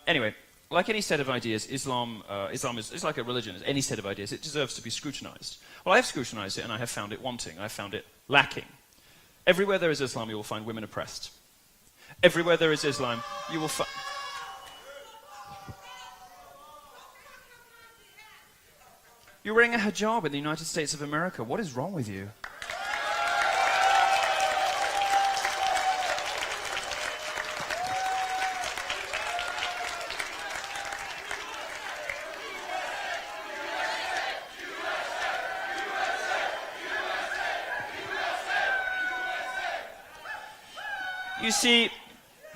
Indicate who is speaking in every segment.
Speaker 1: Anyway, like any set of ideas, Islam is like a religion. As any set of ideas, it deserves to be scrutinized. Well, I have scrutinized it, and I have found it wanting. I have found it lacking. Everywhere there is Islam, you will find women oppressed. Everywhere there is Islam, you will find... You're wearing a hijab in the United States of America. What is wrong with you? You see,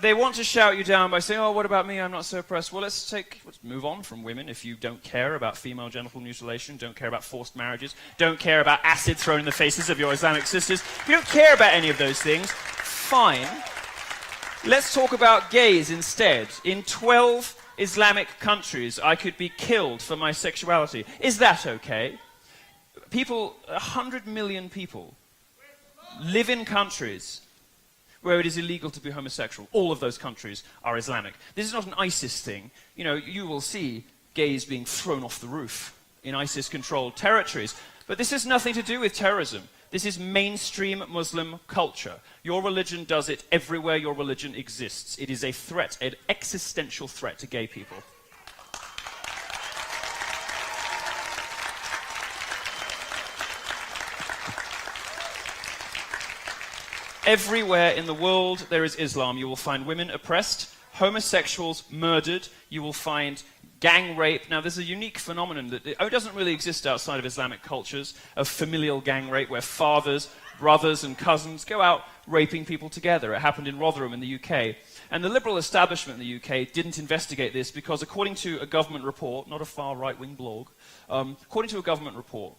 Speaker 1: they want to shout you down by saying, oh, what about me? I'm not so oppressed. Well, let's move on from women. If you don't care about female genital mutilation, don't care about forced marriages, don't care about acid thrown in the faces of your Islamic sisters, if you don't care about any of those things, fine. Let's talk about gays instead. In 12 Islamic countries, I could be killed for my sexuality. Is that okay? 100 million people live in countries where it is illegal to be homosexual. All of those countries are Islamic. This is not an ISIS thing. You know, you will see gays being thrown off the roof in ISIS-controlled territories. But this has nothing to do with terrorism. This is mainstream Muslim culture. Your religion does it everywhere your religion exists. It is a threat, an existential threat to gay people. Everywhere in the world there is Islam, you will find women oppressed, homosexuals murdered, you will find gang rape. Now, there's a unique phenomenon that doesn't really exist outside of Islamic cultures, of familial gang rape, where fathers, brothers, and cousins go out raping people together. It happened in Rotherham in the UK. And the liberal establishment in the UK didn't investigate this because, according to a government report, not a far right-wing blog, according to a government report,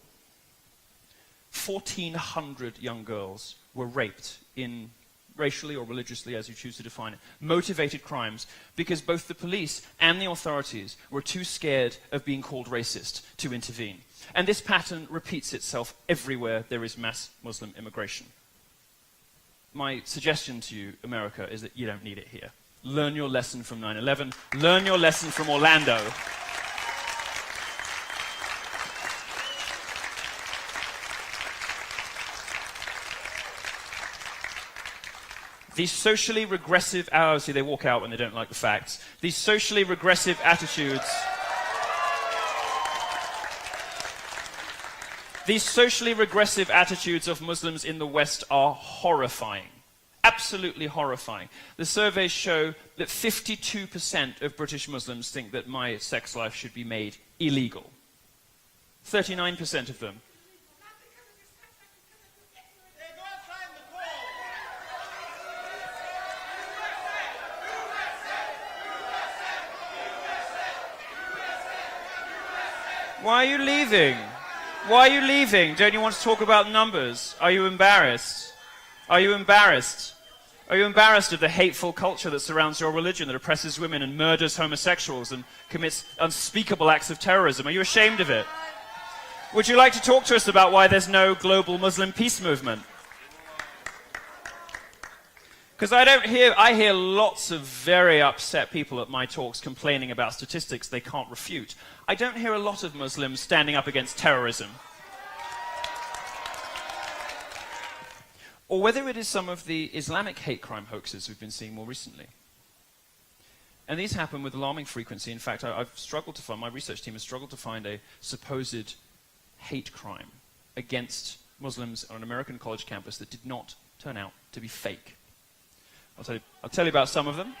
Speaker 1: 1,400 young girls were raped in racially or religiously, as you choose to define it, motivated crimes, because both the police and the authorities were too scared of being called racist to intervene. And this pattern repeats itself everywhere there is mass Muslim immigration. My suggestion to you, America, is that you don't need it here. Learn your lesson from 9/11. Learn your lesson from Orlando. These socially regressive, see, they walk out when they don't like the facts. These socially regressive attitudes, of Muslims in the West are horrifying. Absolutely horrifying. The surveys show that 52% of British Muslims think that my sex life should be made illegal. 39% of them. Why are you leaving? Why are you leaving? Don't you want to talk about numbers? Are you embarrassed? Are you embarrassed? Are you embarrassed of the hateful culture that surrounds your religion, that oppresses women and murders homosexuals and commits unspeakable acts of terrorism? Are you ashamed of it? Would you like to talk to us about why there's no global Muslim peace movement? Because I hear lots of very upset people at my talks complaining about statistics they can't refute. I don't hear a lot of Muslims standing up against terrorism. Or whether it is some of the Islamic hate crime hoaxes we've been seeing more recently. And these happen with alarming frequency. In fact, my research team has struggled to find a supposed hate crime against Muslims on an American college campus that did not turn out to be fake. I'll tell you about some of them.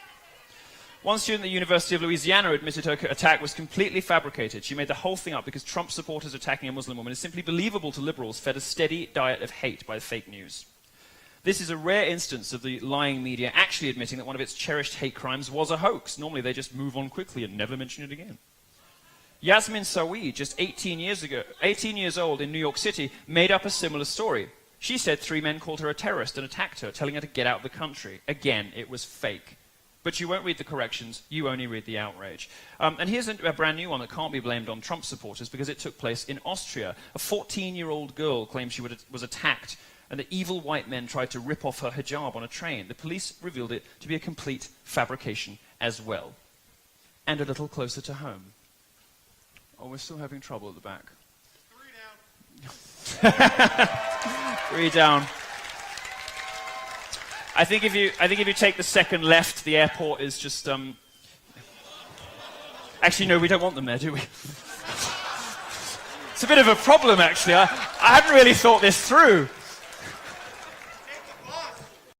Speaker 1: One student at the University of Louisiana admitted her attack was completely fabricated. She made the whole thing up because Trump supporters attacking a Muslim woman is simply believable to liberals fed a steady diet of hate by fake news. This is a rare instance of the lying media actually admitting that one of its cherished hate crimes was a hoax. Normally they just move on quickly and never mention it again. Yasmin Sawi, just 18 years old in New York City, made up a similar story. She said 3 men called her a terrorist and attacked her, telling her to get out of the country. Again, it was fake. But you won't read the corrections, you only read the outrage. And here's a brand new one that can't be blamed on Trump supporters because it took place in Austria. A 14-year-old girl claimed she was attacked and the evil white men tried to rip off her hijab on a train. The police revealed it to be a complete fabrication as well. and a little closer to home. Oh, we're still having trouble at the back.
Speaker 2: 3 down.
Speaker 1: 3 down. I think if you take the second left, the airport is just Actually, no, we don't want them there, do we? It's a bit of a problem, actually. I hadn't really thought this through.